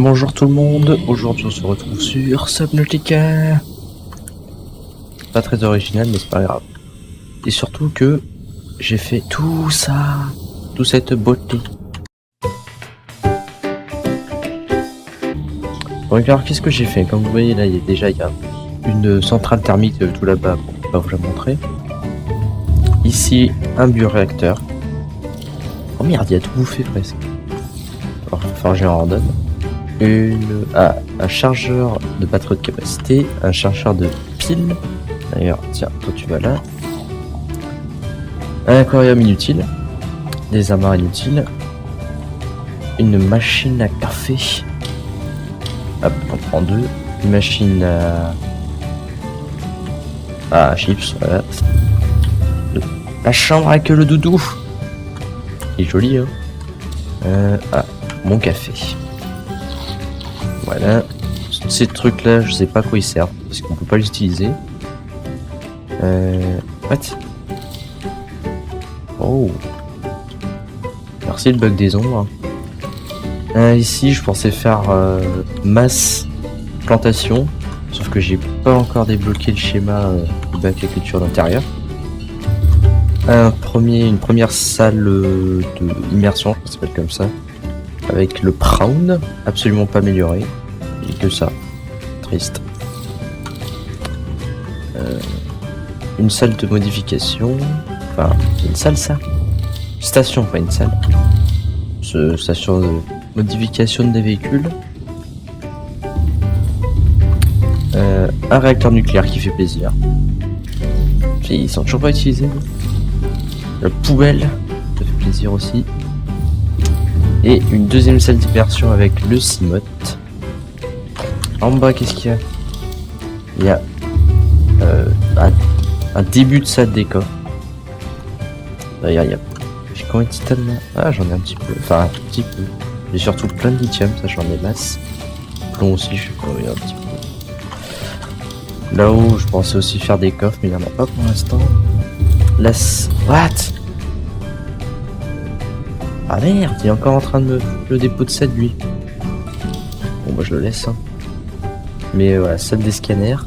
Bonjour tout le monde, aujourd'hui on se retrouve sur Subnautica. Pas très original mais c'est pas grave. Et surtout que j'ai fait tout ça, toute cette beauté. Bon, alors qu'est-ce que j'ai fait? Comme vous voyez là, il y a une centrale thermique tout là-bas, bon, je vais pas vous la montrer. Ici, un bioréacteur. Oh merde, il y a tout bouffé presque. Alors, il va falloir que j'en redonne. Un chargeur de batterie de capacité, un chargeur de piles. D'ailleurs, tiens, toi tu vas là. Un aquarium inutile, des amarres inutiles, une machine à café. Hop, on prend deux. Une machine à chips, voilà. La chambre avec le doudou. Il est joli, hein. Mon café. Voilà, ces trucs là je sais pas à quoi ils servent parce qu'on peut pas les utiliser. What? Oh, merci le bug des ombres. Ici je pensais faire masse plantation, sauf que j'ai pas encore débloqué le schéma de bac-culture d'intérieur. Une première salle de immersion, ça s'appelle comme ça, avec le prawn, absolument pas amélioré, et que ça, triste. Une salle de modification, enfin, une salle ça, station, pas une salle, station de modification des véhicules, un réacteur nucléaire qui fait plaisir, ils sont toujours pas utilisés, la poubelle, ça fait plaisir aussi. Et une deuxième salle d'immersion avec le Cimote. En bas, qu'est-ce qu'il y a? Il y a un début de salle décor. D'ailleurs, il y a... J'ai combien de titane là? Ah, j'en ai un petit peu. Enfin, un tout petit peu. J'ai surtout plein de lithium, ça j'en ai masse. Plomb aussi, je sais pas, un petit peu. Là-haut, je pensais aussi faire des coffres, mais il n'y en a pas pour l'instant. Là, what? Ah merde, il est encore en train de me le dépôt de set lui. Bon bah je le laisse hein. Mais voilà, salle des scanners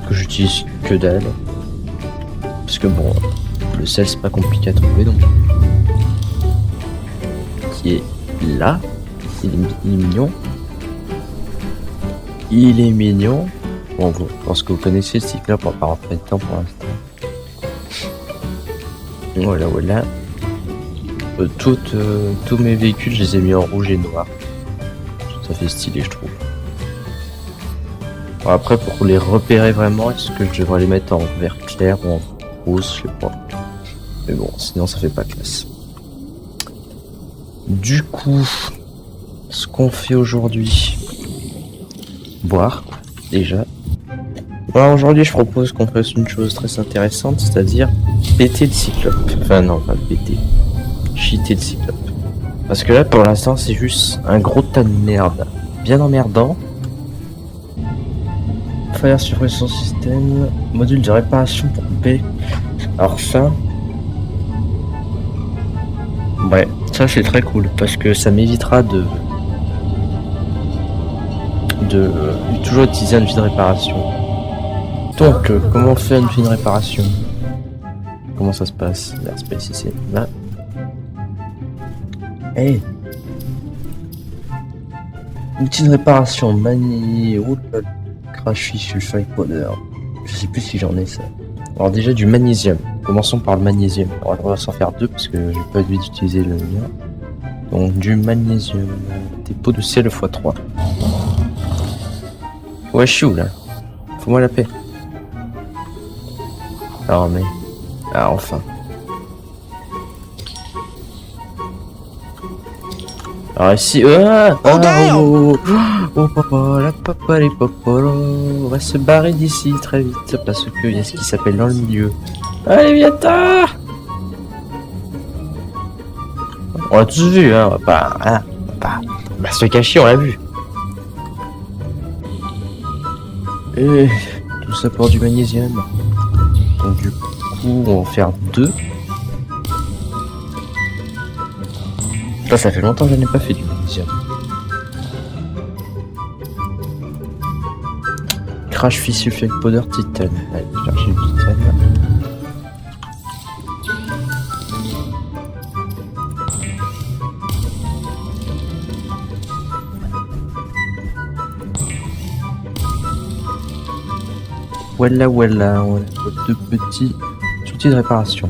que j'utilise que dalle. Parce que bon, le sel c'est pas compliqué à trouver donc. Qui est là. Il est mignon. Il est mignon. Bon, je pense que vous connaissez le cycle là pour pas rentrer de temps pour l'instant. Voilà. Tous mes véhicules, je les ai mis en rouge et noir. Ça fait stylé, je trouve. Bon, après, pour les repérer vraiment, est-ce que je devrais les mettre en vert clair ou en rose, je sais pas. Mais bon, sinon ça fait pas classe. Du coup, ce qu'on fait aujourd'hui, boire, déjà. Bon, aujourd'hui, je propose qu'on fasse une chose très intéressante, c'est-à-dire péter le cyclope. Enfin non, pas le péter. Cheater le cyclope. Parce que là pour l'instant c'est juste un gros tas de merde. Bien emmerdant. Fire suppression système. Module de réparation pour couper. Alors ça. Ouais, ça c'est très cool. Parce que ça m'évitera de toujours utiliser une vie de réparation. Donc comment on fait une vie de réparation? Comment ça se passe? Airspace ici. Là. Hey. Outil de réparation, Crashy sulfite powder. Je sais plus si j'en ai ça. Alors déjà du magnésium. Commençons par le magnésium. On va s'en faire deux parce que j'ai pas envie d'utiliser le mien. Donc du magnésium. Dépôt de sel x3. Ouais, je suis où là? Faut-moi la paix. Alors mais... Ah enfin. Alors ici, papa, les popolo, on va se barrer d'ici très vite parce que il y a ce qui s'appelle dans le milieu. Allez, viens-t'en! On l'a tous vu, hein, on va pas se cacher, on l'a vu. Et tout ça pour du magnésium. Donc du coup, on va en faire deux. Ça fait longtemps que je n'ai pas fait du magnésium. Crash Fissile Fake Powder Titane. Allez, chercher le titane. Voilà, on a deux petits outils de réparation.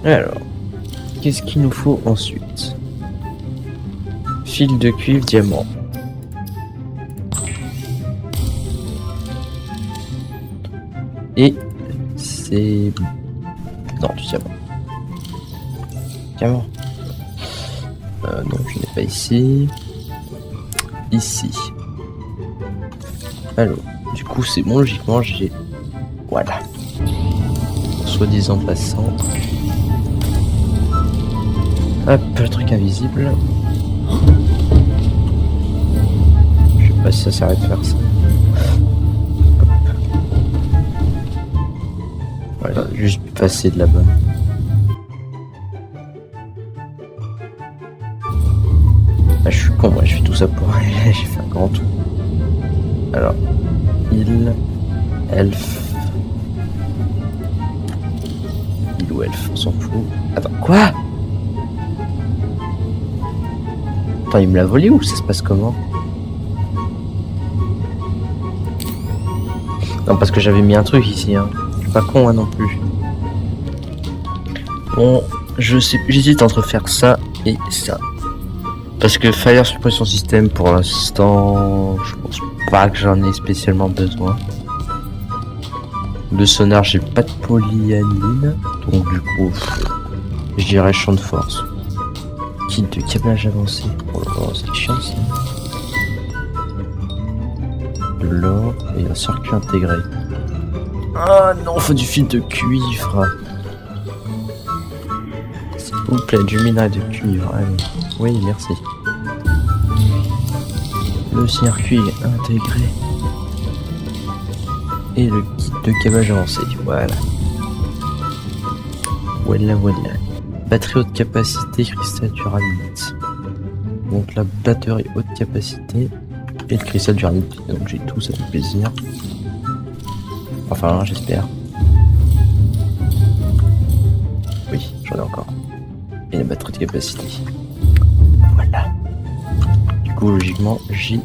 Alors, qu'est-ce qu'il nous faut ensuite? Fil de cuivre, diamant. Et c'est... Non, du diamant. Diamant. Non, je n'ai pas ici. Ici. Alors, du coup, c'est bon, logiquement, j'ai... Voilà. Soi-disant passant. Hop, le truc invisible. Je sais pas si ça sert à faire ça. Hop. Voilà, juste passer de là-bas. Ah, je suis con, moi, je fais tout ça pour aller. J'ai fait un grand tour. Alors, il, elfe. Il ou elfe, on s'en fout. Attends, quoi? Attends, il me l'a volé ou ça se passe comment? Non, parce que j'avais mis un truc ici, hein. Je suis pas con, hein, non plus. Bon, je sais, j'hésite entre faire ça et ça. Parce que Fire Suppression System, pour l'instant, je pense pas que j'en ai spécialement besoin. Le sonar, j'ai pas de polyanine, donc du coup, je dirais champ de force. Kit de câblage avancé. Oh là là, c'est chiant ça. De l'or et un circuit intégré. Ah non, faut du fil de cuivre. S'il vous plaît, du minerai de cuivre. Allez. Oui, merci. Le circuit intégré. Et le kit de câblage avancé. Voilà. Voilà. Batterie haute capacité, cristal d'uranite. Donc la batterie haute capacité et le cristal d'uranite. Donc j'ai tout, ça fait plaisir. Enfin, j'espère. Oui, j'en ai encore. Et la batterie de capacité. Voilà. Du coup, logiquement, j'ai...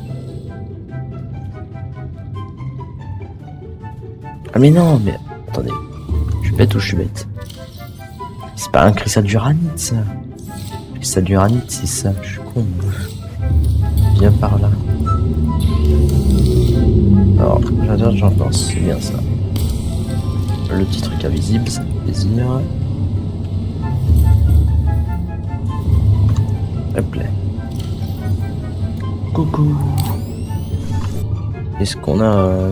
Ah mais non, mais... Attendez. Je suis bête ou je suis bête? C'est pas un cristal d'uranite, ça. Le cristal d'uranite, c'est ça. Je suis con. Viens par là. Alors, j'adore, j'en pense. C'est bien ça. Le petit truc invisible, ça fait plaisir. Hop là. Coucou. Est-ce qu'on a...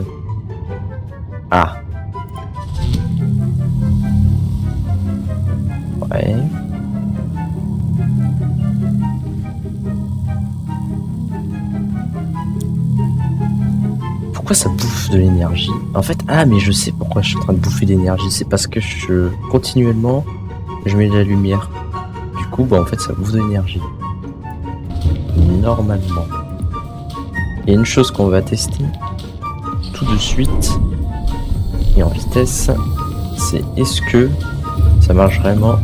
Ah. Ouais. Pourquoi ça bouffe de l'énergie? En fait, ah mais je sais pourquoi je suis en train de bouffer de l'énergie. C'est parce que continuellement, je mets de la lumière. Du coup, bah en fait, ça bouffe de l'énergie. Normalement. Il y a une chose qu'on va tester tout de suite et en vitesse, c'est est-ce que ça marche vraiment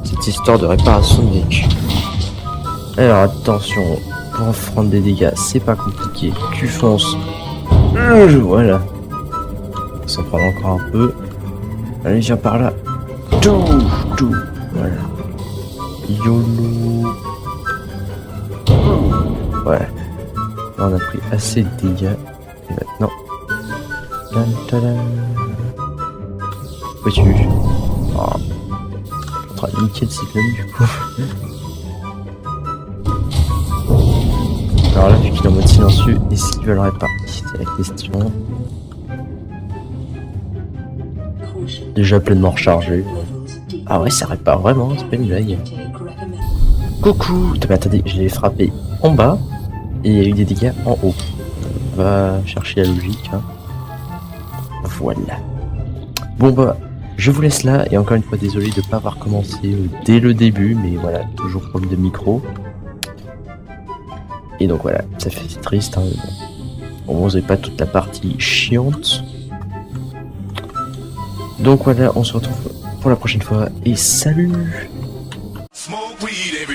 cette histoire de réparation de véhicule. Alors attention, pour prendre des dégâts, c'est pas compliqué. Q fonce. Voilà. Ça prend encore un peu. Allez, viens par là. Tout. Voilà. YOLO. Ouais. Là, on a pris assez de dégâts. Et maintenant. Où es-tu? Oh. On va niquer le cyclone du coup. Alors là, vu qu'il est en mode silencieux, est-ce qu'il va le réparer? C'est la question. Déjà pleinement rechargé. Ah ouais, ça répare vraiment, c'est pas une blague. Coucou! Mais attendez, je l'ai frappé en bas et il y a eu des dégâts en haut. On va chercher la logique. Hein. Voilà. Bon bah, je vous laisse là et encore une fois désolé de ne pas avoir commencé dès le début, mais voilà, toujours problème de micro. Et donc voilà, ça fait triste. Hein, Bon, vous n'avez pas toute la partie chiante. Donc voilà, on se retrouve pour la prochaine fois et salut! Smoke weed every